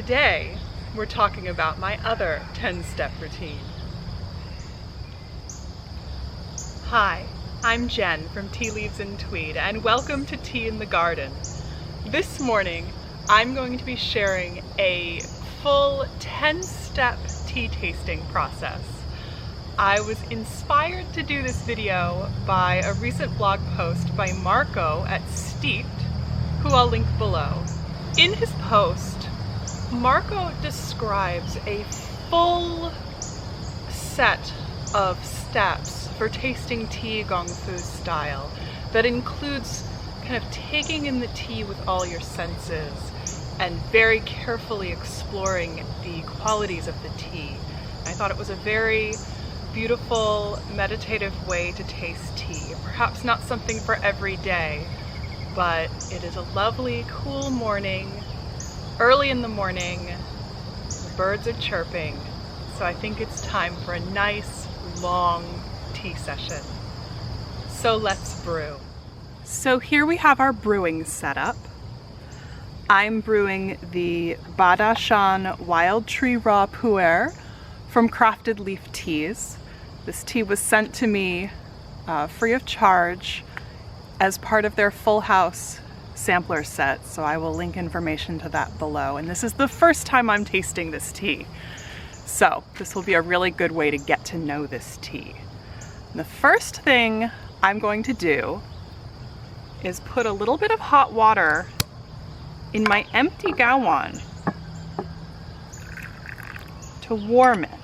Today, we're talking about my other 10-step routine. Hi, I'm Jen from Tea Leaves and Tweed, and welcome to Tea in the Garden. This morning, I'm going to be sharing a full 10-step tea tasting process. I was inspired to do this video by a recent blog post by Marco at Steeped, who I'll link below. In his post, Marco describes a full set of steps for tasting tea Gong Fu style that includes kind of taking in the tea with all your senses and very carefully exploring the qualities of the tea. I thought it was a very beautiful, meditative way to taste tea. Perhaps not something for every day, but it is a lovely, cool morning. Early in the morning, the birds are chirping, so I think it's time for a nice, long tea session. So let's brew. So here we have our brewing setup. I'm brewing the Badashan Wild Tree Raw Pu'er from Crafted Leaf Teas. This tea was sent to me free of charge as part of their Full House sampler set, so I will link information to that below. And this is the first time I'm tasting this tea, so this will be a really good way to get to know this tea. And the first thing I'm going to do is put a little bit of hot water in my empty gawon to warm it.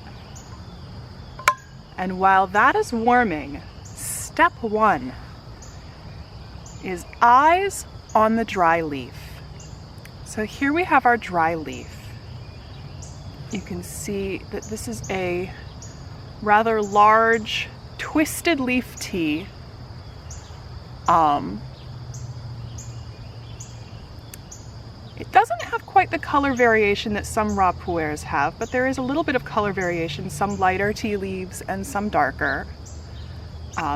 And while that is warming, step one is eyes on the dry leaf. So here we have our dry leaf. You can see that this is a rather large twisted leaf tea. It doesn't have quite the color variation that some raw pu'ers have, but there is a little bit of color variation, some lighter tea leaves and some darker.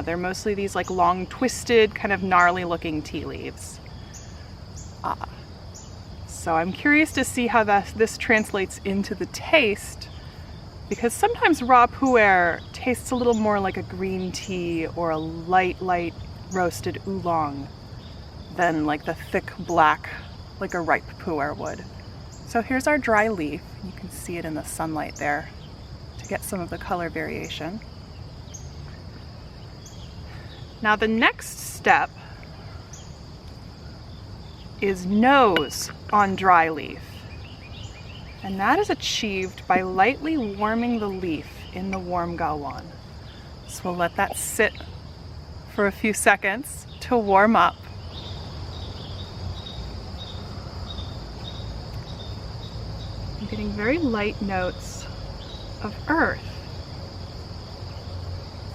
They're mostly these like long twisted, kind of gnarly looking tea leaves. So I'm curious to see how this translates into the taste, because sometimes raw pu'er tastes a little more like a green tea or a light roasted oolong than like the thick black, like a ripe pu'er would. So here's our dry leaf. You can see it in the sunlight there to get some of the color variation. Now the next step is nose on dry leaf. And that is achieved by lightly warming the leaf in the warm gawon. So we'll let that sit for a few seconds to warm up. I'm getting very light notes of earth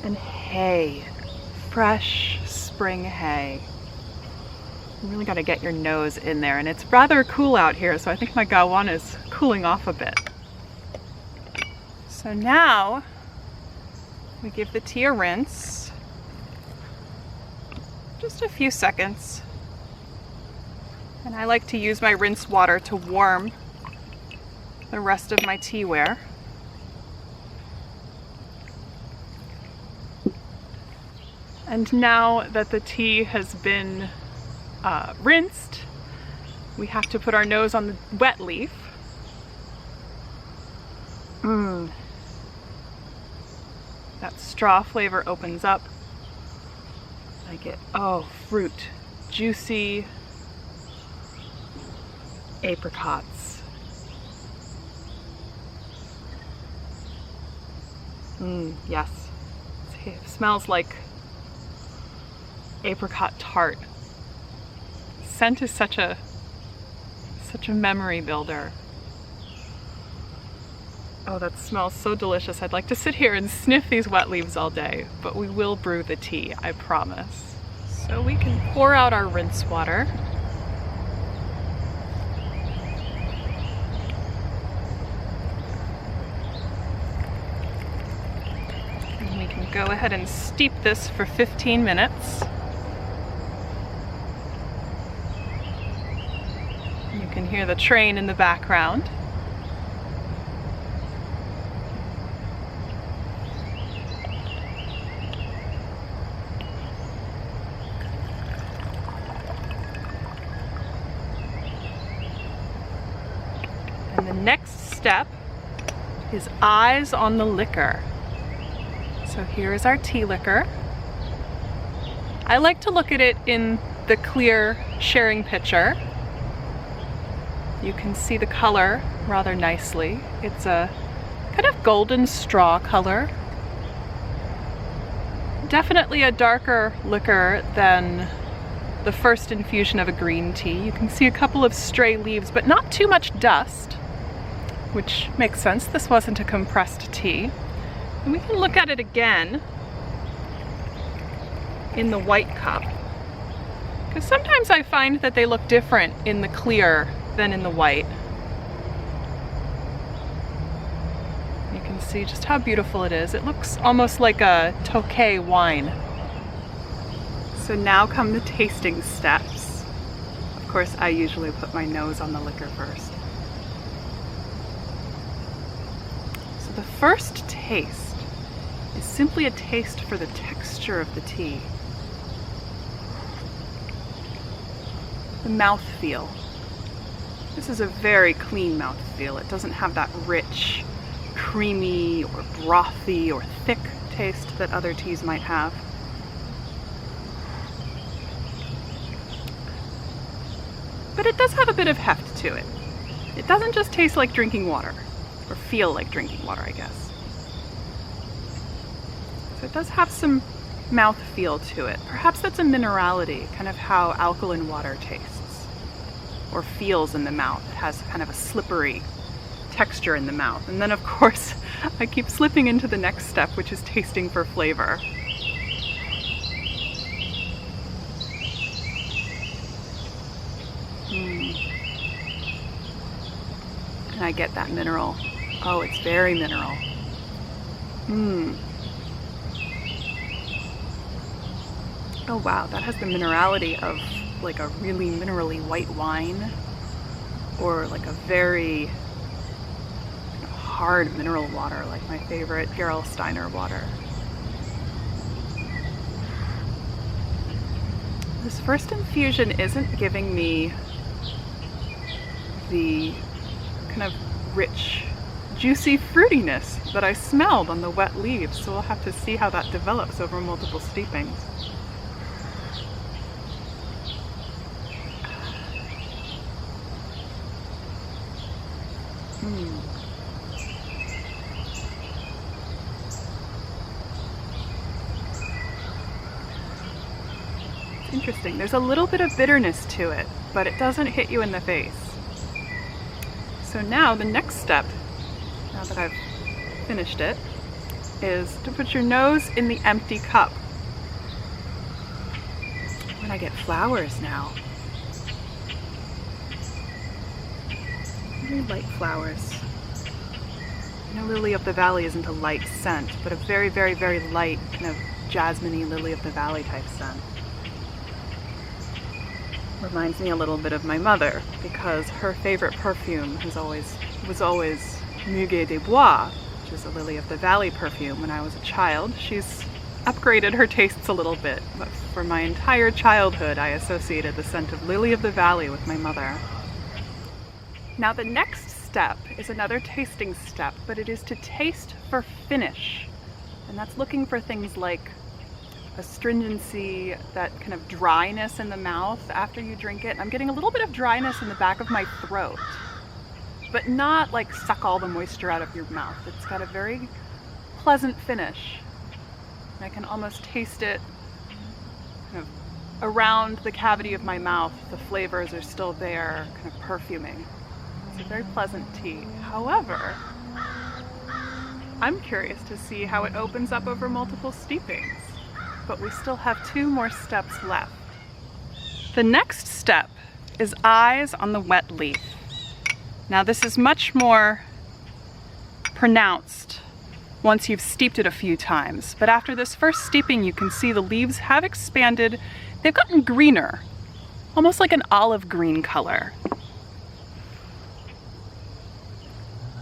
and hay, fresh spring hay. You really got to get your nose in there, and it's rather cool out here, so I think my gawon is cooling off a bit. So now we give the tea a rinse, just a few seconds, and I like to use my rinse water to warm the rest of my teaware. And now that the tea has been rinsed, we have to put our nose on the wet leaf. That straw flavor opens up. I get, fruit, juicy apricots. Yes, it smells like apricot tart. Scent is such a memory builder. Oh, that smells so delicious. I'd like to sit here and sniff these wet leaves all day, but we will brew the tea, I promise. So we can pour out our rinse water. And we can go ahead and steep this for 15 minutes. You can hear the train in the background. next step is eyes on the liquor. So here is our tea liquor. I like to look at it in the clear sharing pitcher. You can see the color rather nicely. It's a kind of golden straw color. Definitely a darker liquor than the first infusion of a green tea. You can see a couple of stray leaves, but not too much dust, which makes sense. This wasn't a compressed tea. And we can look at it again in the white cup, because sometimes I find that they look different in the clear than in the white. You can see just how beautiful it is. It looks almost like a Tokay wine. So now come the tasting steps. Of course, I usually put my nose on the liquor first. So the first taste is simply a taste for the texture of the tea. The mouthfeel. This is a very clean mouthfeel. It doesn't have that rich, creamy or brothy or thick taste that other teas might have. But it does have a bit of heft to it. It doesn't just taste like drinking water, or feel like drinking water, I guess. So it does have some mouthfeel to it. Perhaps that's a minerality, kind of how alkaline water tastes, or feels in the mouth. It has kind of a slippery texture in the mouth. And then of course, I keep slipping into the next step, which is tasting for flavor. And I get that mineral. Oh, it's very mineral. Oh wow, that has the minerality of like a really minerally white wine, or like a very hard mineral water, like my favorite Gerolsteiner water. This first infusion isn't giving me the kind of rich, juicy fruitiness that I smelled on the wet leaves, so we'll have to see how that develops over multiple steepings. It's interesting. There's a little bit of bitterness to it, but it doesn't hit you in the face. So now the next step, now that I've finished it, is to put your nose in the empty cup. And I get flowers now. Very light flowers. I know Lily of the Valley isn't a light scent, but a very, very, very light, kind of jasmine-y Lily of the Valley type scent. Reminds me a little bit of my mother, because her favorite perfume was always Muguet des Bois, which is a Lily of the Valley perfume when I was a child. She's upgraded her tastes a little bit, but for my entire childhood I associated the scent of Lily of the Valley with my mother. Now the next step is another tasting step, but it is to taste for finish. And that's looking for things like astringency, that kind of dryness in the mouth after you drink it. I'm getting a little bit of dryness in the back of my throat, but not like suck all the moisture out of your mouth. It's got a very pleasant finish. And I can almost taste it kind of around the cavity of my mouth. The flavors are still there, kind of perfuming. It's a very pleasant tea. However, I'm curious to see how it opens up over multiple steepings. But we still have 2 more steps left. The next step is eyes on the wet leaf. Now this is much more pronounced once you've steeped it a few times, but after this first steeping you can see the leaves have expanded. They've gotten greener, almost like an olive green color.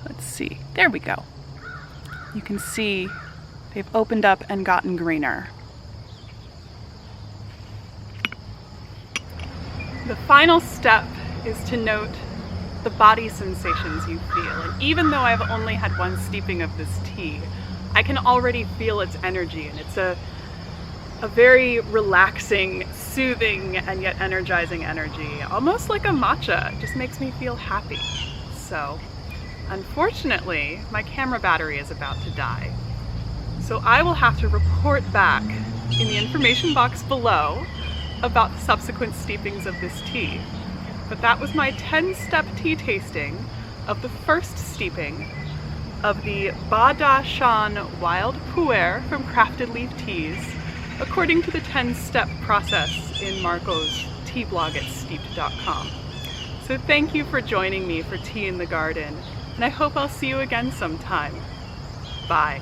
Let's see, there we go. You can see they've opened up and gotten greener. The final step is to note the body sensations you feel. And even though I've only had one steeping of this tea, I can already feel its energy, and it's a very relaxing, soothing, and yet energizing energy, almost like a matcha. It just makes me feel happy. So, unfortunately, my camera battery is about to die. So I will have to report back in the information box below about the subsequent steepings of this tea. But that was my 10-step tea tasting of the first steeping of the Ba Da Shan Wild Pu'er from Crafted Leaf Teas, according to the 10-step process in Marco's tea blog at steeped.com. So thank you for joining me for Tea in the Garden, and I hope I'll see you again sometime. Bye.